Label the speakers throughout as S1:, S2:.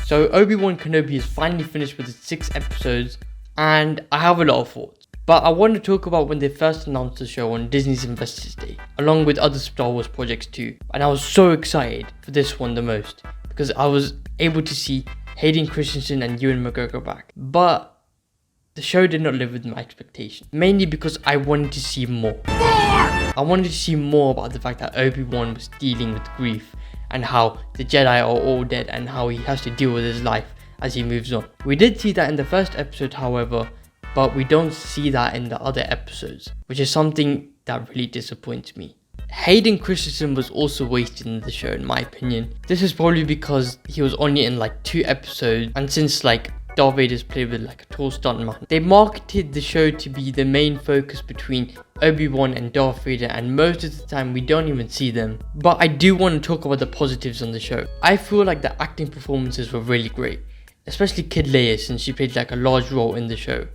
S1: So Obi-Wan Kenobi is finally finished with its 6 episodes, and I have a lot of thoughts. But I want to talk about when they first announced the show on Disney's Investors Day, along with other Star Wars projects too. And I was so excited for this one the most, because I was able to see Hayden Christensen and Ewan McGregor back. But the show did not live with my expectations, mainly because I wanted to see more. I wanted to see more about the fact that Obi-Wan was dealing with grief, and how the Jedi are all dead, and how he has to deal with his life as he moves on. We did see that in the first episode, however, but we don't see that in the other episodes, which is something that really disappoints me. Hayden Christensen was also wasted in the show, in my opinion. This is probably because he was only in like 2 episodes, and since like Darth Vader's played with like a tall stuntman, they marketed the show to be the main focus between Obi-Wan and Darth Vader, and most of the time we don't even see them. But I do want to talk about the positives on the show. I feel like the acting performances were really great, especially Kid Leia, since she played like a large role in the show.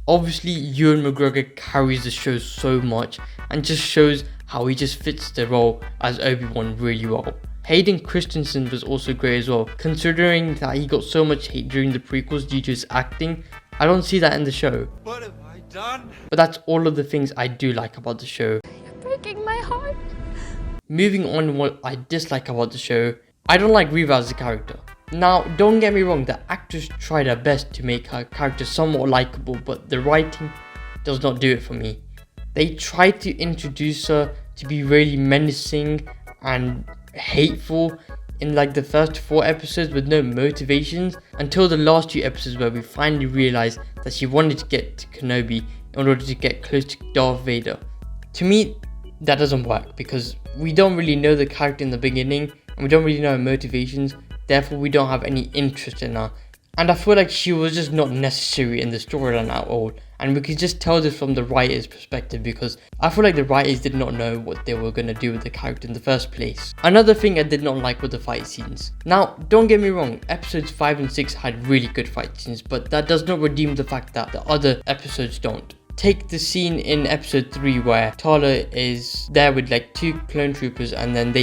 S1: Obviously, Ewan McGregor carries the show so much and just shows how he just fits the role as Obi-Wan really well. Hayden Christensen was also great as well, considering that he got so much hate during the prequels due to his acting. I don't see that in the show. What have I done? But that's all of the things I do like about the show.
S2: You're breaking my heart.
S1: Moving on, what I dislike about the show, I don't like Reva as a character. Now, don't get me wrong, the actress tried her best to make her character somewhat likable, but the writing does not do it for me. They tried to introduce her to be really menacing and hateful in like the first 4 episodes with no motivations, until the last 2 episodes where we finally realized that she wanted to get to Kenobi in order to get close to Darth Vader. To me, that doesn't work because we don't really know the character in the beginning and we don't really know her motivations. Therefore, we don't have any interest in her. And I feel like she was just not necessary in the storyline at all. And we could just tell this from the writer's perspective, because I feel like the writers did not know what they were going to do with the character in the first place. Another thing I did not like were the fight scenes. Now, don't get me wrong, episodes 5 and 6 had really good fight scenes, but that does not redeem the fact that the other episodes don't. Take the scene in episode 3 where Tala is there with like 2 clone troopers, and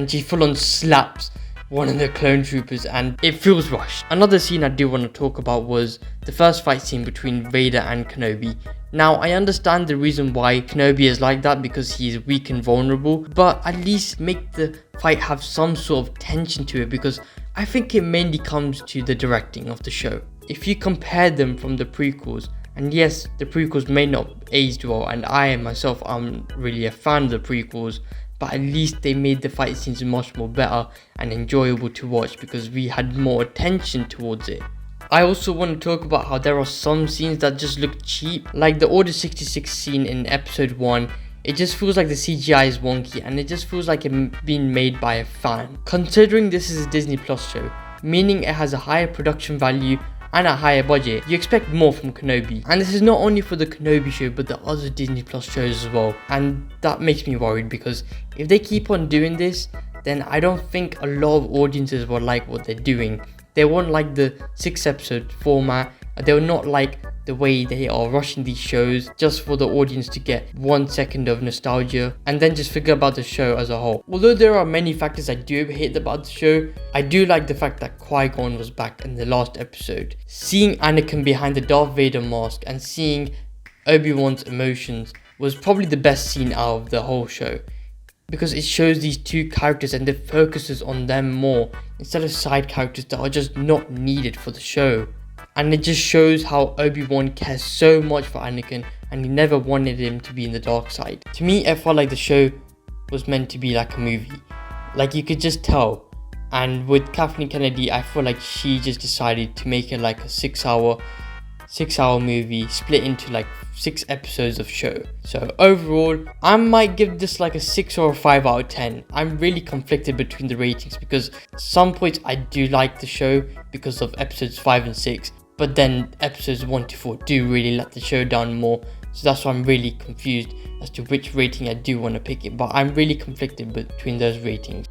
S1: she full on slaps one of the clone troopers, and it feels rushed. Another scene I do want to talk about was the first fight scene between Vader and Kenobi. Now, I understand the reason why Kenobi is like that, because he's weak and vulnerable, but at least make the fight have some sort of tension to it, because I think it mainly comes to the directing of the show. If you compare them from the prequels, and yes, the prequels may not aged well, and I myself am really a fan of the prequels, but at least they made the fight scenes much more better and enjoyable to watch because we had more attention towards it. I also want to talk about how there are some scenes that just look cheap, like the Order 66 scene in episode 1. It just feels like the CGI is wonky, and it just feels like it being made by a fan. Considering this is a Disney Plus show, meaning it has a higher production value and a higher budget, you expect more from Kenobi. And this is not only for the Kenobi show, but the other Disney Plus shows as well. And that makes me worried, because if they keep on doing this, then I don't think a lot of audiences will like what they're doing. They won't like the 6 episode format. They will not like the way they are rushing these shows just for the audience to get 1 second of nostalgia and then just forget about the show as a whole. Although there are many factors I do hate about the show, I do like the fact that Qui-Gon was back in the last episode. Seeing Anakin behind the Darth Vader mask and seeing Obi-Wan's emotions was probably the best scene out of the whole show, because it shows these 2 characters and it focuses on them more instead of side characters that are just not needed for the show. And it just shows how Obi-Wan cares so much for Anakin, and he never wanted him to be in the dark side. To me, it felt like the show was meant to be like a movie. Like, you could just tell. And with Kathleen Kennedy, I feel like she just decided to make it like a 6-hour movie split into like 6 episodes of show. So overall, I might give this like a 6 or a 5 out of 10. I'm really conflicted between the ratings, because at some points I do like the show because of episodes 5 and 6, but then episodes 1 to 4 do really let the show down more. So that's why I'm really confused as to which rating I do want to pick it, but I'm really conflicted between those ratings.